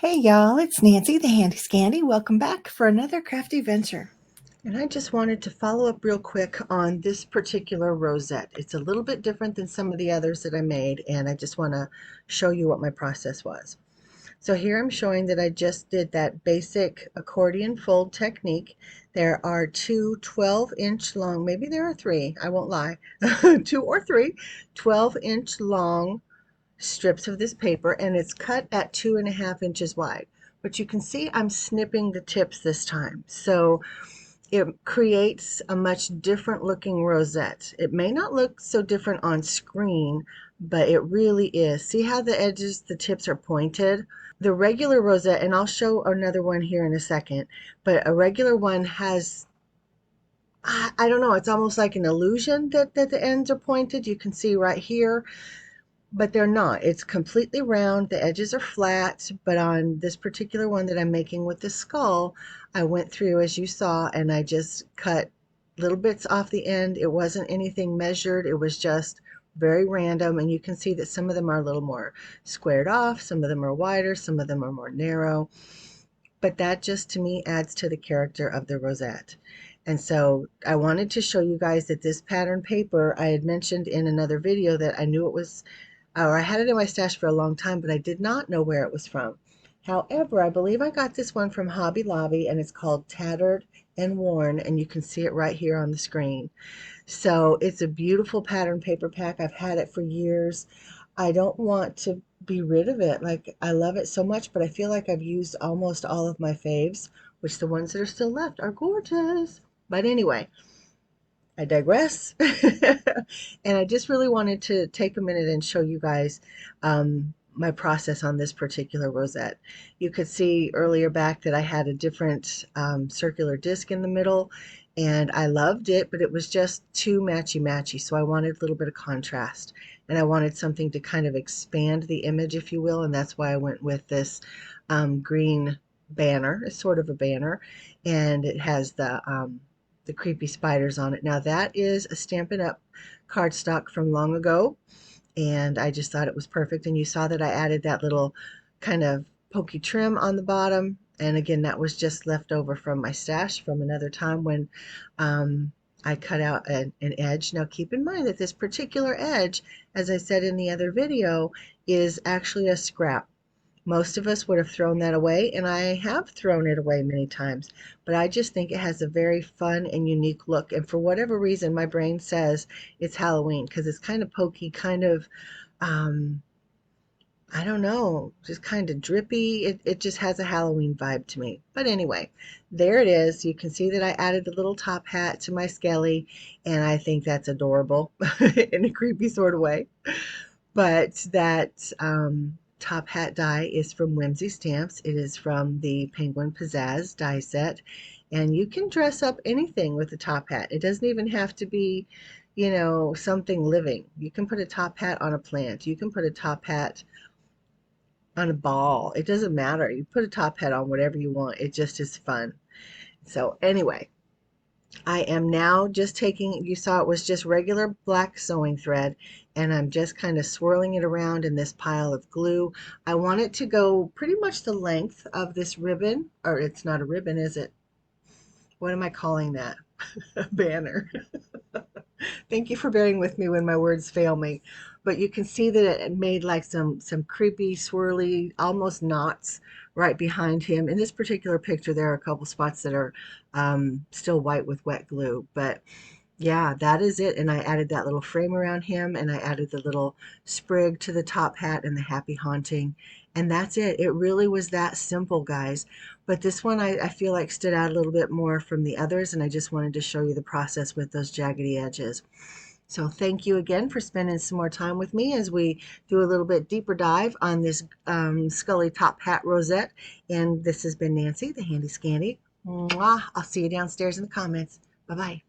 Hey y'all, it's Nancy the Handy Scandy. Welcome back for another crafty venture. And I just wanted to follow up real quick on this particular rosette. It's a little bit different than some of the others that I made, and I just want to show you what my process was. So here I'm showing that I just did that basic accordion fold technique. There are two 12-inch long, maybe there are three, I won't lie, two or three 12-inch long strips of this paper, and it's cut at 2.5 inches wide. But you can see I'm snipping the tips this time. So it creates a much different looking rosette. It may not look so different on screen, but it really is. See how the edges, the tips are pointed? The regular rosette, and I'll show another one here in a second, but a regular one has, I don't know, it's almost like an illusion that the ends are pointed. You can see right here, but they're not. It's completely round. The edges are flat, but on this particular one that I'm making with the skull, I went through, as you saw, and I just cut little bits off the end. It wasn't anything measured. It was just very random, and you can see that some of them are a little more squared off, some of them are wider, some of them are more narrow. But that just, to me, adds to the character of the rosette. And so I wanted to show you guys that this pattern paper, I had mentioned in another video that I knew it was, or I had it in my stash for a long time, but I did not know where it was from. However, I believe I got this one from Hobby Lobby, and it's called Tattered and Worn, and you can see it right here on the screen. So it's a beautiful pattern paper pack. I've had it for years. I don't want to be rid of it. Like, I love it so much, but I feel like I've used almost all of my faves, which the ones that are still left are gorgeous. But anyway, I digress. And I just really wanted to take a minute and show you guys my process on this particular rosette. You could see earlier back that I had a different circular disc in the middle, and I loved it, but it was just too matchy-matchy, so I wanted a little bit of contrast, and I wanted something to kind of expand the image, if you will, and that's why I went with this green banner. It's sort of a banner, and it has the creepy spiders on it. Now that is a Stampin' Up! Cardstock from long ago, and I just thought it was perfect. And you saw that I added that little kind of pokey trim on the bottom. And again, that was just left over from my stash from another time when I cut out an edge. Now keep in mind that this particular edge, as I said in the other video, is actually a scrap. Most of us would have thrown that away, and I have thrown it away many times, but I just think it has a very fun and unique look. And for whatever reason, my brain says it's Halloween because it's kind of pokey, kind of, um, I don't know, just kind of drippy. It just has a Halloween vibe to me. But anyway, there it is. You can see that I added the little top hat to my skelly, and I think that's adorable in a creepy sort of way. But that top hat die is from Whimsy Stamps. It is from the Penguin Pizzaz die set. And you can dress up anything with a top hat. It doesn't even have to be, you know, something living. You can put a top hat on a plant. You can put a top hat on a ball. It doesn't matter. You put a top hat on whatever you want. It just is fun. So anyway, I am now just taking, you saw it was just regular black sewing thread, and I'm just kind of swirling it around in this pile of glue. I want it to go pretty much the length of this ribbon, or it's not a ribbon, is it? What am I calling that? A banner. Thank you for bearing with me when my words fail me. But you can see that it made like some creepy, swirly, almost knots right behind him. In this particular picture, there are a couple spots that are still white with wet glue. But yeah, that is it. And I added that little frame around him, and I added the little sprig to the top hat and the happy haunting. And that's it. It really was that simple, guys. But this one I feel like stood out a little bit more from the others, and I just wanted to show you the process with those jaggedy edges. So thank you again for spending some more time with me as we do a little bit deeper dive on this Scully top hat rosette. And this has been Nancy, the Handy Scandy. Mwah. I'll see you downstairs in the comments. Bye-bye.